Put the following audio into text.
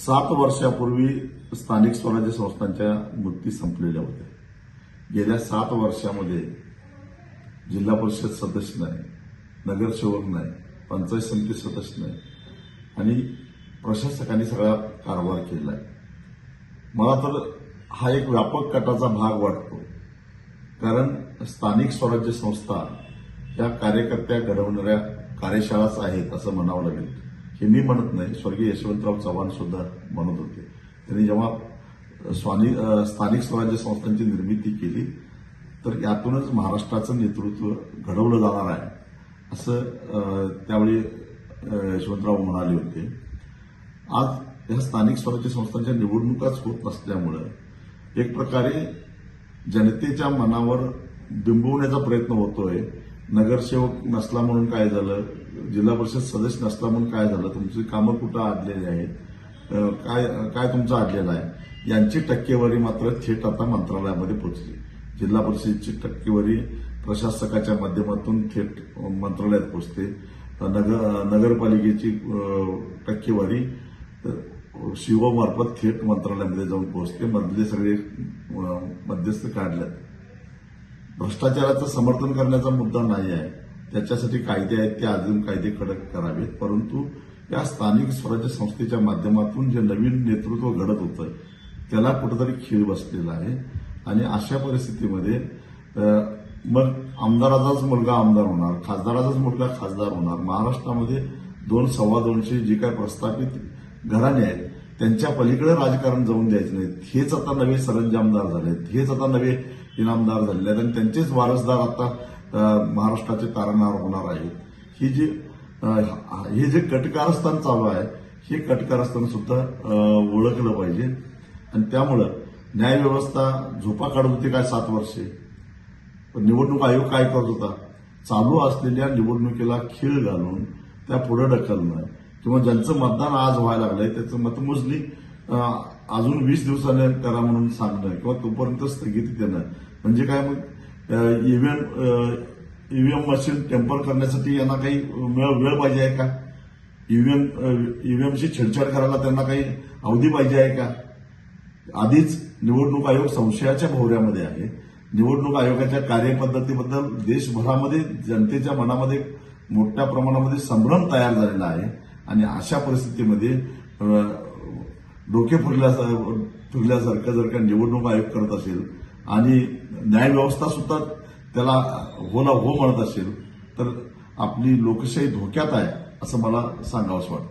7 वर्षापूर्वी स्थानिक स्वराज्य संस्थांच्या मुदती संपलेल्या होत्या. गेल्या 7 वर्षामध्ये जिल्हा परिषद सदस्य नाही, नगरसेवक नाही, पंचायत समिती सदस्य नाही आणि प्रशासकांनी सगळा कारभार केला आहे. मला तर हा एक व्यापक कटाचा भाग वाटतो, कारण स्थानिक स्वराज्य संस्था या कार्यकर्त्या घडवणाऱ्या कार्यशाळाच आहेत असं म्हणावं लागेल. हे मी म्हणत नाही, स्वर्गीय यशवंतराव चव्हाण सुद्धा म्हणत होते. त्यांनी जेव्हा स्थानिक स्वराज्य संस्थांची निर्मिती केली तर यातूनच महाराष्ट्राचं नेतृत्व घडवलं जाणार आहे असं त्यावेळी यशवंतराव म्हणाले होते. आज या स्थानिक स्वराज्य संस्थांच्या निवडणुकाच होत नसल्यामुळं एक प्रकारे जनतेच्या मनावर बिंबवण्याचा प्रयत्न होतोय. नगरसेवक नसला म्हणून काय झालं, जिल्हा परिषद सदस्य नसला म्हणून काय झालं, तुमची कामं कुठं अडलेली आहेत, काय तुमचं अडलेलं आहे, यांची टक्केवारी मात्र थेट आता मंत्रालयामध्ये पोहोचली. जिल्हा परिषदेची टक्केवारी प्रशासकाच्या माध्यमातून थेट मंत्रालयात पोहोचते. नगरपालिकेची टक्केवारी शिवमार्फत थेट मंत्रालयामध्ये जाऊन पोहोचते. मधले सगळे मध्यस्थ काढल्यात. भ्रष्टाचाराचं समर्थन करण्याचा मुद्दा नाही आहे, त्याच्यासाठी कायदे आहेत, ते अजून कायदे कडक करावेत. परंतु या स्थानिक स्वराज्य संस्थेच्या माध्यमातून जे नवीन नेतृत्व घडत होतं त्याला कुठेतरी खीळ बसलेला आहे. आणि अशा परिस्थितीमध्ये मग आमदाराचाच मुलगा आमदार होणार, खासदाराचाच मुलगा खासदार होणार. महाराष्ट्रामध्ये 2-2.25 जी काय प्रस्थापित घराणे आहेत त्यांच्या पलीकडे राजकारण जाऊन द्यायचं नाही. हेच आता नवे सरंजामदार झालेत, हेच आता नवे इनामदार झालेले आहेत आणि त्यांचेच वारसदार आता महाराष्ट्राचे तारणहार होणार आहेत. हे जे कटकारस्थान चालू आहे हे कटकारस्थान सुद्धा ओळखलं पाहिजे. आणि त्यामुळं न्यायव्यवस्था झोपा काढत होती काय 7 वर्षे. पण निवडणूक आयोग काय करत होता, चालू असलेल्या निवडणुकीला खीळ घालून त्या पुढे ढकलणं किंवा ज्यांचं मतदान आज व्हायला लागलंय त्याचं मतमोजणी अजून 20 दिवसाने करा म्हणून सांगणं किंवा तोपर्यंत स्थगिती देणं. म्हणजे काय, मग ईव्हीएम मशीन टेम्पर करण्यासाठी यांना काही वेळ पाहिजे आहे का? ईव्हीएमची छेडछाड करायला त्यांना काही अवधी पाहिजे आहे का? आधीच निवडणूक आयोग संशयाच्या भोवऱ्यामध्ये आहे. निवडणूक आयोगाच्या कार्यपद्धतीबद्दल देशभरामध्ये जनतेच्या मनामध्ये मोठ्या प्रमाणामध्ये संभ्रम तयार झालेला आहे. आणि अशा परिस्थितीमध्ये डोके फिरल्यासारखं जर का निवडणूक आयोग करत असेल आणि न्यायव्यवस्था सुद्धा त्याला होला हो म्हणत असेल तर आपली लोकशाही धोक्यात आहे असं मला सांगावंसं वाटतं.